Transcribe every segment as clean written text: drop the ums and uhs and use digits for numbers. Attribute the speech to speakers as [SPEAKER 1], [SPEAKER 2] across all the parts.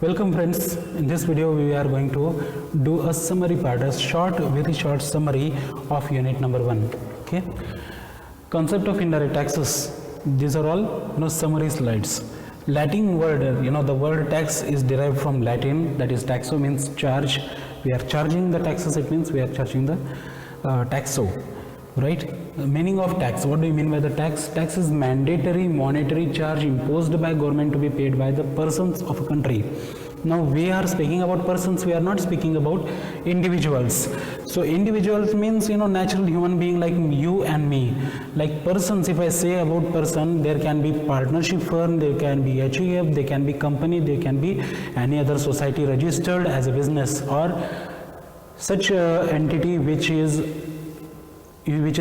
[SPEAKER 1] Welcome friends. In this video we are going to do a summary part, a very short summary of unit number 1. Okay. Concept of indirect taxes. These are all summary slides. Latin word, the word tax is derived from Latin, that is taxo means charge. We are charging the taxes, it means we are charging the taxo. Right? Meaning of tax. What do you mean by the tax? Tax is mandatory monetary charge imposed by government to be paid by the persons of a country. Now we are speaking about persons, we are not speaking about individuals. So individuals means natural human being like you and me. Like persons, if I say about person, there can be partnership firm, there can be HUF, there can be company, there can be any other society registered as a business, or such a entity which is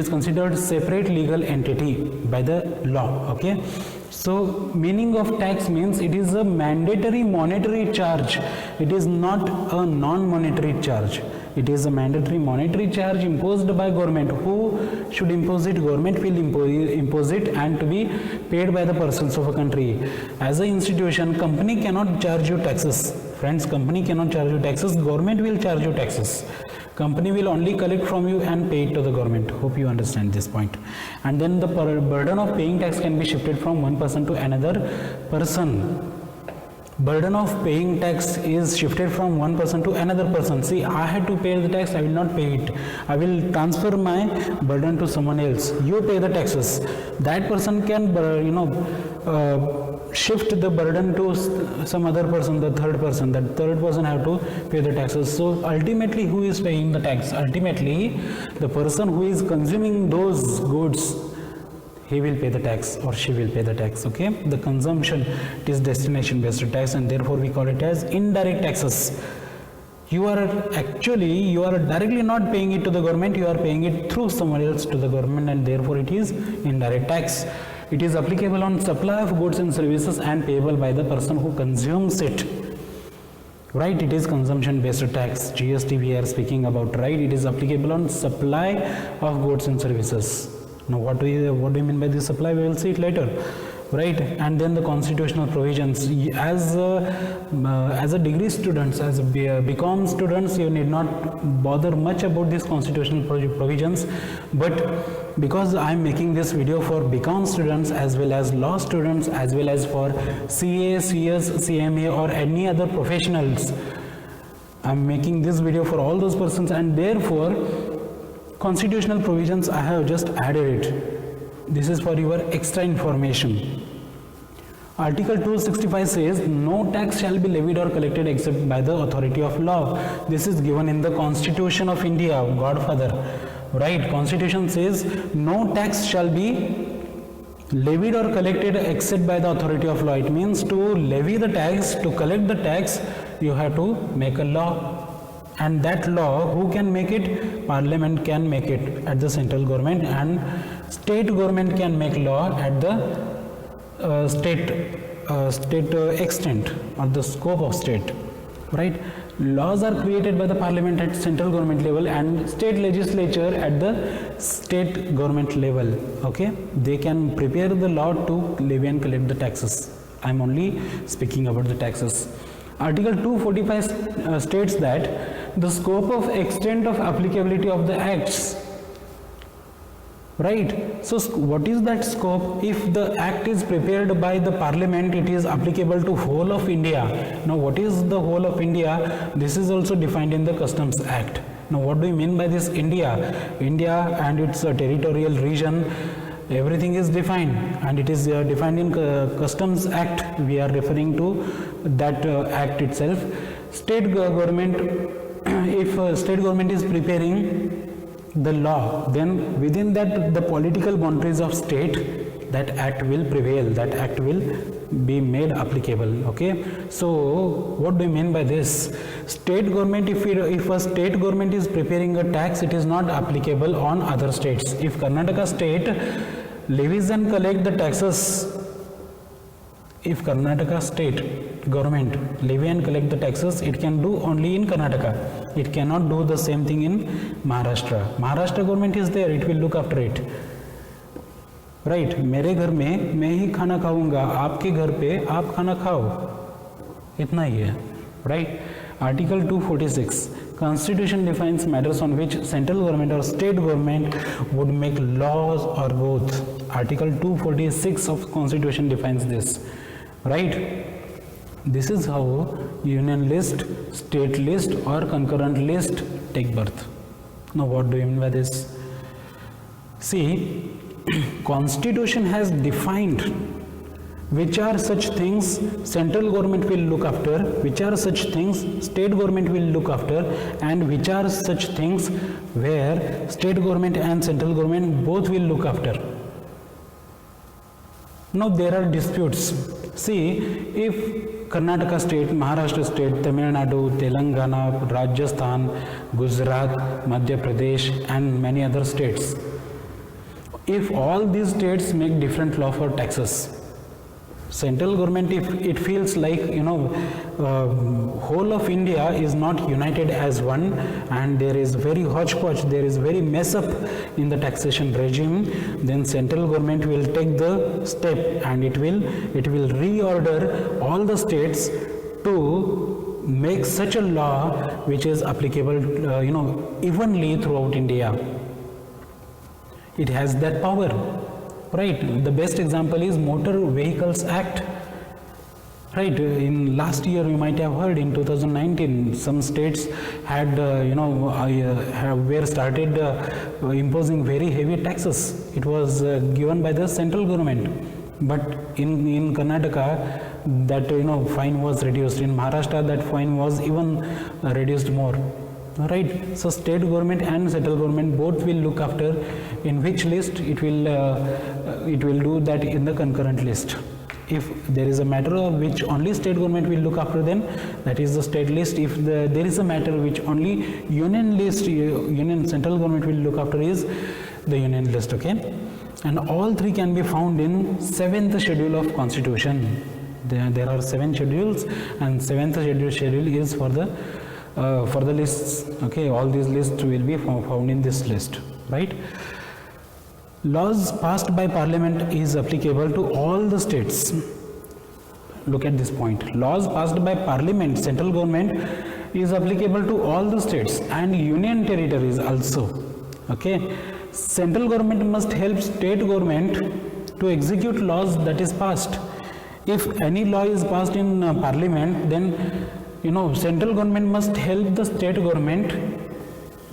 [SPEAKER 1] considered separate legal entity by the law. Okay, so meaning of tax means it is a mandatory monetary charge. It is not a non-monetary charge. It is a mandatory monetary charge imposed by government. Who should impose it? Government will impose it, and to be paid by the persons of a country. As an institution, company cannot charge you taxes. Friends, company cannot charge you taxes. Government will charge you taxes. Company will only collect from you and pay it to the government. Hope you understand this point. And then the burden of paying tax can be shifted from one person to another person. Burden of paying tax is shifted from one person to another person. See, I had to pay the tax, I will not pay it. I will transfer my burden to someone else. You pay the taxes. That person can, shift the burden to some other person, the third person. That third person have to pay the taxes. So ultimately, who is paying the tax? Ultimately, the person who is consuming those goods, he will pay the tax or she will pay the tax. Okay, the consumption, it is destination based tax, and therefore we call it as indirect taxes. You are directly not paying it to the government, you are paying it through someone else to the government, and therefore it is indirect tax. It is applicable on supply of goods and services and payable by the person who consumes it. Right? It is consumption based tax. GST we are speaking about, right? It is applicable on supply of goods and services. Now what do you mean by this supply? We will see it later. Right? And then the constitutional provisions. As a degree students, as BCom students, you need not bother much about these constitutional provisions, but because I am making this video for BCom students as well as law students as well as for CA, CS, CMA or any other professionals, I am making this video for all those persons, and therefore constitutional provisions I have just added it. This is for your extra information. Article 265 says no tax shall be levied or collected except by the authority of law. This is given in the Constitution of India, Godfather. Right? Constitution says no tax shall be levied or collected except by the authority of law. It means to levy the tax, to collect the tax, you have to make a law. And that law, who can make it? Parliament can make it at the central government, and state government can make law at the state extent or the scope of state. Right? Laws are created by the parliament at central government level and state legislature at the state government level. Okay, they can prepare the law to levy and collect the taxes. I am only speaking about the taxes. Article 245 states that the scope of extent of applicability of the acts. Right? So what is that scope? If the act is prepared by the parliament, it is applicable to whole of India. Now what is the whole of India? This is also defined in the Customs Act. Now what do you mean by this India? India and its territorial region, everything is defined, and it is defined in Customs Act. We are referring to that act itself. State government, if state government is preparing the law, then within that the political boundaries of state, that act will prevail, that act will be made applicable. Okay, so what do you mean by this? State government, if a state government is preparing a tax, it is not applicable on other states. If Karnataka state levies and collect the taxes, if Karnataka state government levy and collect the taxes, it can do only in Karnataka. It cannot do the same thing in Maharashtra. Maharashtra government is there, it will look after it. Right मेरे घर में मैं ही खाना खाऊंगा, आपके घर पे आप खाना खाओ, इतना ही है, right. Article 246 Constitution defines matters on which central government or state government would make laws or both. Article 246 of Constitution defines this, right. This is how union list, state list or concurrent list take birth. Now what do you mean by this? See, Constitution has defined which are such things central government will look after, which are such things state government will look after, and which are such things where state government and central government both will look after. Now there are disputes. See, if Karnataka state, Maharashtra state, Tamil Nadu, Telangana, Rajasthan, Gujarat, Madhya Pradesh and many other states, if all these states make different law for taxes, central government, if it feels like whole of India is not united as one and there is very hodgepodge, there is very mess up in the taxation regime, then central government will take the step and it will reorder all the states to make such a law which is applicable evenly throughout India. It has that power. Right, the best example is Motor Vehicles Act. Right, in last year you might have heard, in 2019 some states had were started imposing very heavy taxes. It was given by the central government, but in Karnataka that fine was reduced. In Maharashtra that fine was even reduced more. Right, so state government and central government both will look after in which list it will do that in the concurrent list. If there is a matter of which only state government will look after, then that is the state list. If there is a matter which only union central government will look after, is the union list. Okay, and all three can be found in 7th schedule of Constitution. There are 7 schedules and 7th schedule is for the lists. Okay, all these lists will be found in this list, right. Laws passed by parliament is applicable to all the states. Look at this point. Laws passed by parliament, central government, is applicable to all the states and union territories also. Okay, central government must help state government to execute laws that is passed. If any law is passed in parliament, then central government must help the state government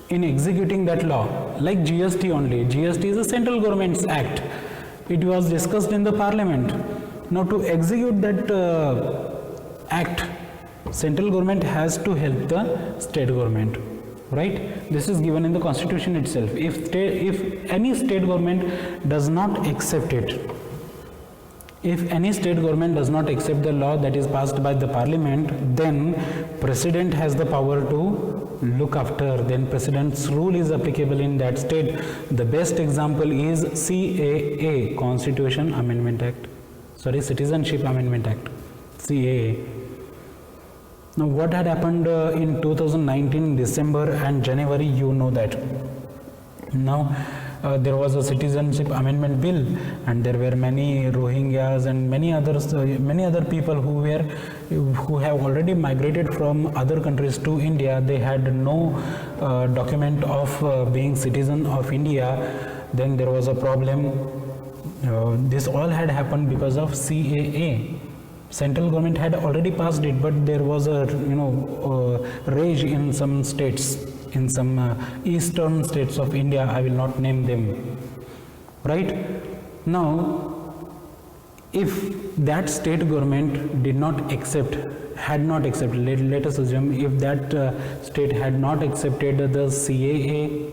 [SPEAKER 1] in executing that law. Like GST only. GST is a central government's act. It was discussed in the parliament. Now to execute that act, central government has to help the state government. Right? This is given in the Constitution itself. If any state government does not accept it, if any state government does not accept the law that is passed by the parliament, then president has the power to look after, then president's rule is applicable in that state. The best example is CAA, Constitution Amendment Act, Citizenship Amendment Act, CAA. Now what had happened in 2019 December and January, you know that. Now there was a citizenship amendment bill and there were many Rohingyas and many other people who have already migrated from other countries to India. They had no document of being citizen of India. Then there was a problem. This all had happened because of CAA. Central government had already passed it, but there was a rage in some states, in some eastern states of India. I will not name them. Right? Now, if that state government had not accepted, let us assume if that state had not accepted the CAA,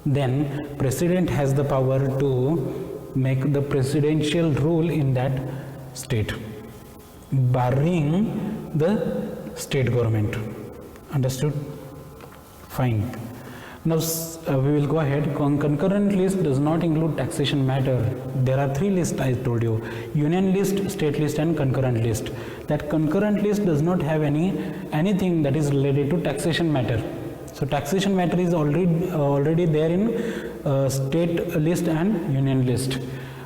[SPEAKER 1] then president has the power to make the presidential rule in that state, barring the state government. Understood? Fine. Now we will go ahead. Concurrent list does not include taxation matter. There are 3 lists I told you: union list, state list and concurrent list. That concurrent list does not have anything that is related to taxation matter. So taxation matter is already there in state list and union list.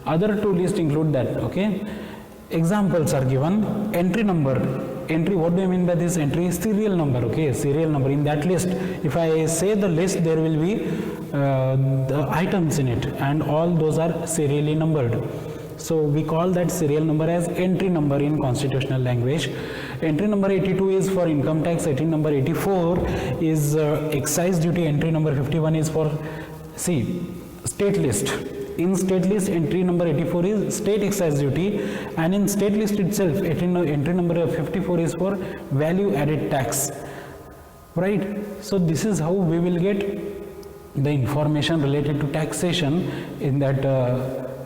[SPEAKER 1] Other 2 lists include that. Okay. Examples are given. Entry number. entry, what do I mean by this entry? Serial number, okay, serial number. In that list, if I say the list, there will be the items in it, and all those are serially numbered. So we call that serial number as entry number in constitutional language. Entry number 82 is for income tax, entry number 84 is excise duty, entry number 51 is for, see, state list. In state list, entry number 84 is state excise duty, and in state list itself, entry number 54 is for value added tax, right? So this is how we will get the information related to taxation in that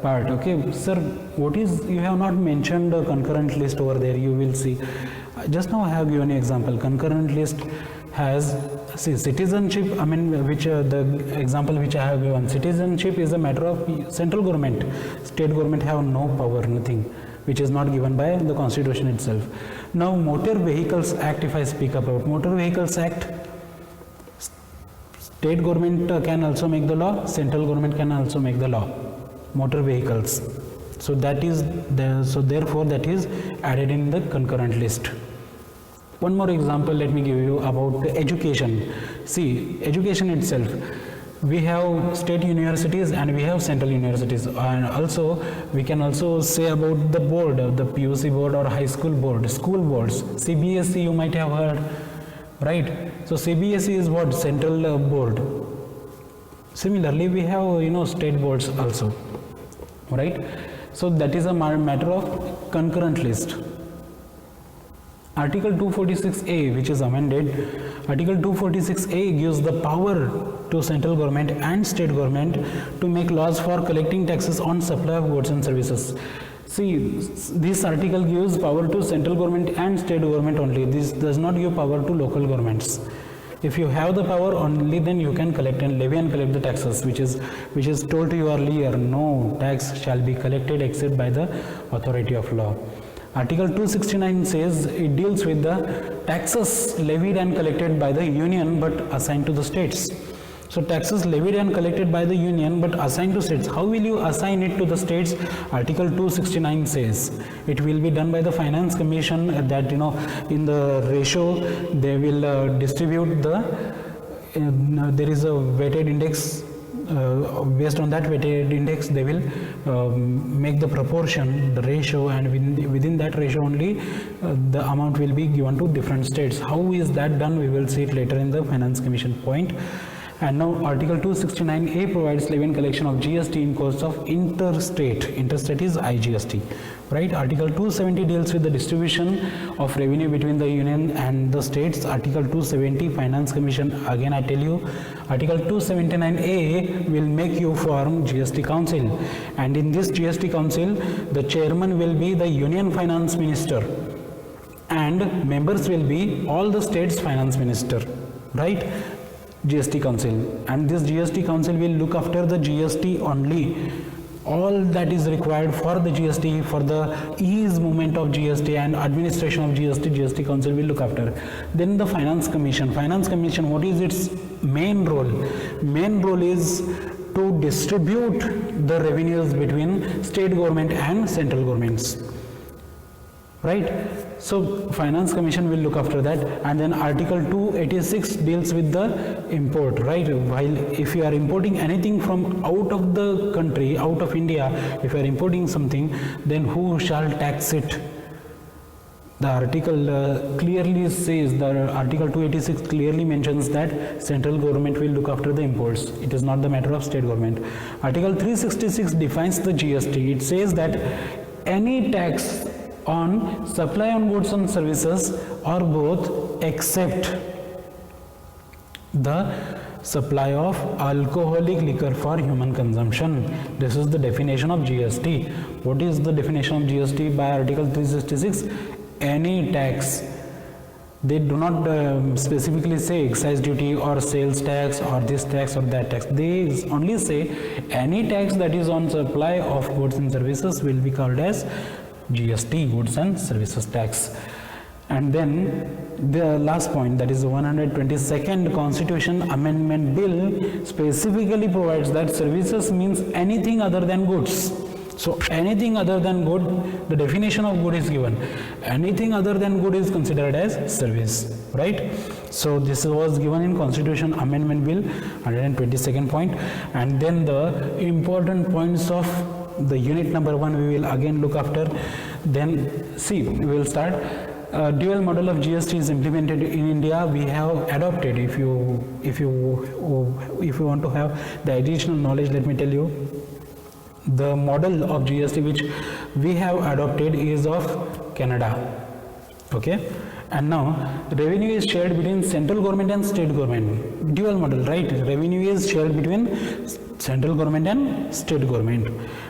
[SPEAKER 1] part. Okay, sir, what is, you have not mentioned the concurrent list over there, you will see. Just now I have given you example. Concurrent list has, see, citizenship, I mean, which the example which I have given, citizenship is a matter of central government. State government have no power, nothing, which is not given by the constitution itself. Now, Motor Vehicles Act, if I speak about Motor Vehicles Act, state government can also make the law, central government can also make the law. Motor vehicles. So that is the, so therefore that is added in the concurrent list. One more example let me give you about education. See, education itself, we have state universities and we have central universities, and also we can also say about the board, the PUC board or high school board, school boards. CBSE you might have heard, right? So CBSE is what? Central board. Similarly we have state boards also, right? So that is a matter of concurrent list. Article 246A, which is amended, Article 246A gives the power to central government and state government to make laws for collecting taxes on supply of goods and services. See, this article gives power to central government and state government only. This does not give power to local governments. If you have the power, only then you can collect and levy and collect the taxes, which is told to you earlier. No tax shall be collected except by the authority of law. Article 269 says it deals with the taxes levied and collected by the union but assigned to the states. So taxes levied and collected by the union but assigned to states. How will you assign it to the states? Article 269 says it will be done by the Finance Commission, that in the ratio they will distribute the there is a weighted index. Based on that weighted index they will make the proportion, the ratio, and within that ratio only the amount will be given to different states. How is that done? We will see it later in the Finance Commission point. And now Article 269A provides levy and collection of GST in course of interstate. Interstate is IGST, right? Article 270 deals with the distribution of revenue between the union and the states. Article 270 Finance Commission, again I tell you, Article 279A will make you form GST Council, and in this GST Council the chairman will be the Union Finance Minister and members will be all the states finance minister, right? GST Council, and this GST Council will look after the GST only. All that is required for the GST, for the ease movement of GST and administration of GST, GST Council will look after. Then the Finance Commission. Finance Commission, what is its main role? Main role is to distribute the revenues between state government and central governments, right? So Finance Commission will look after that. And then Article 286 deals with the import, right? While if you are importing anything from out of the country, out of India, if you are importing something, then who shall tax it? The article clearly says, the Article 286 clearly mentions that central government will look after the imports. It is not the matter of state government. Article 366 defines the GST. It says that any tax on supply on goods and services or both except the supply of alcoholic liquor for human consumption. This is the definition of GST. What is the definition of GST by Article 366? Any tax. They do not specifically say excise duty or sales tax or this tax or that tax. They only say any tax that is on supply of goods and services will be called as GST, goods and services tax. And then the last point, that is the 122nd Constitution Amendment Bill, specifically provides that services means anything other than goods. So anything other than good, the definition of good is given. Anything other than good is considered as service, right? So this was given in Constitution Amendment Bill 122nd point. And then the important points of the unit number 1 we will again look after. Then see, we will start. Dual model of GST is implemented in India. We have adopted. If you want to have the additional knowledge, let me tell you. The model of GST which we have adopted is of Canada. Okay, and now revenue is shared between central government and state government. Dual model, right? Revenue is shared between central government and state government.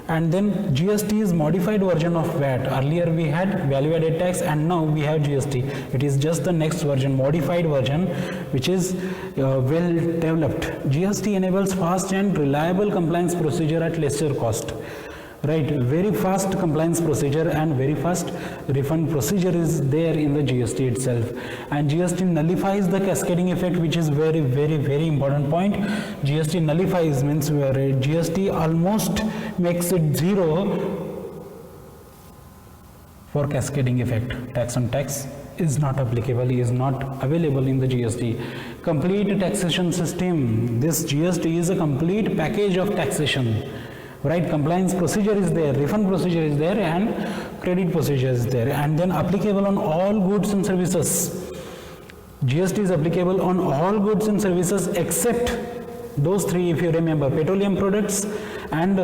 [SPEAKER 1] And then GST is modified version of VAT. Earlier we had value added tax, and now we have GST. It is just the next version, modified version, which is well developed. GST enables fast and reliable compliance procedure at lesser cost. Right, very fast compliance procedure and very fast refund procedure is there in the GST itself. And GST nullifies the cascading effect, which is very, very, very important point. GST nullifies means where GST almost makes it zero for cascading effect. Tax on tax is not applicable, is not available in the GST. Complete taxation system. This GST is a complete package of taxation. Right, compliance procedure is there, refund procedure is there, and credit procedure is there, and then applicable on all goods and services. GST is applicable on all goods and services except those three, if you remember: petroleum products and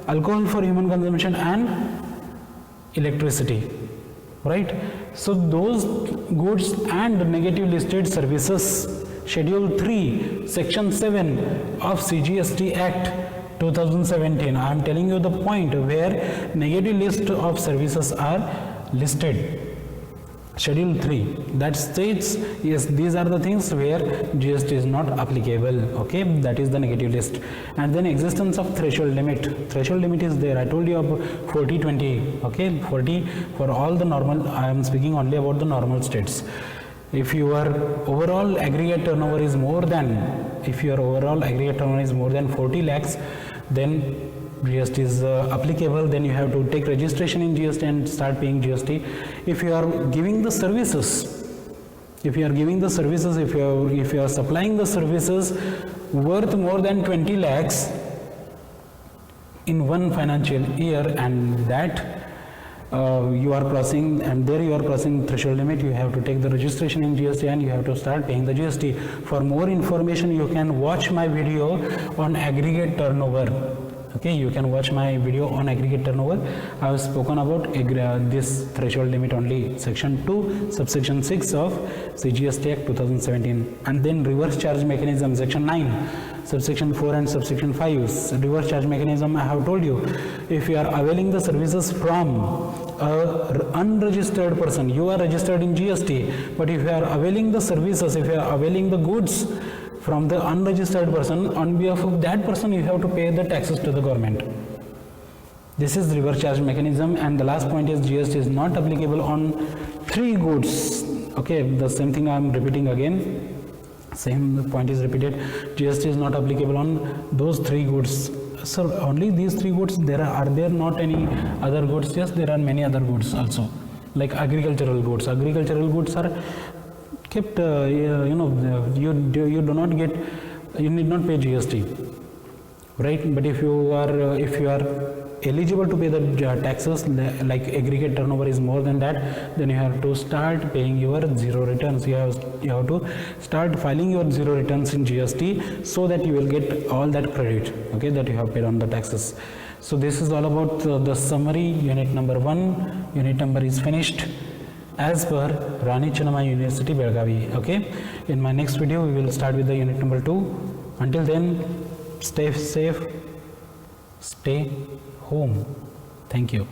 [SPEAKER 1] alcohol for human consumption and electricity. Right, so those goods and negative listed services, Schedule 3, Section 7 of CGST Act 2017. I am telling you the point where negative list of services are listed. Schedule 3 that states, yes, these are the things where GST is not applicable. Okay, that is the negative list. And then existence of threshold limit. Threshold limit is there. I told you about 40-20. Okay, 40 for all the normal. I am speaking only about the normal states. If your overall aggregate turnover is more than, 40 lakhs, then GST is applicable. Then you have to take registration in GST and start paying GST. If you are giving the services, if you are supplying the services worth more than 20 lakhs in one financial year, and that you are crossing, and there you are crossing threshold limit, you have to take the registration in GST and you have to start paying the GST. For more information, you can watch my video on aggregate turnover. Okay, you can watch my video on aggregate turnover. I have spoken about this threshold limit only. Section 2, subsection 6 of CGST Act 2017. And then reverse charge mechanism, Section 9, subsection 4 and subsection 5. Reverse charge mechanism, I have told you, if you are availing the services from a unregistered person, you are registered in GST, but if you are availing the services, if you are availing the goods from the unregistered person, on behalf of that person you have to pay the taxes to the government. This is reverse charge mechanism. And the last point is GST is not applicable on 3 goods. Okay, the same thing I am repeating again. Same point is repeated. GST is not applicable on those 3 goods. So only these 3 goods. Are there not any other goods? Yes, there are many other goods also, like agricultural goods. Agricultural goods are kept, you do not get, you need not pay GST, right? But if you are eligible to pay the taxes, like aggregate turnover is more than that, then you have to start paying your zero returns. You have to start filing your zero returns in GST, so that you will get all that credit, okay, that you have paid on the taxes. So this is all about the summary. Unit number 1, unit number is finished as per Rani Chennamma University, Belgavi. Okay, in my next video we will start with the unit number 2. Until then, stay safe, stay home. Thank you.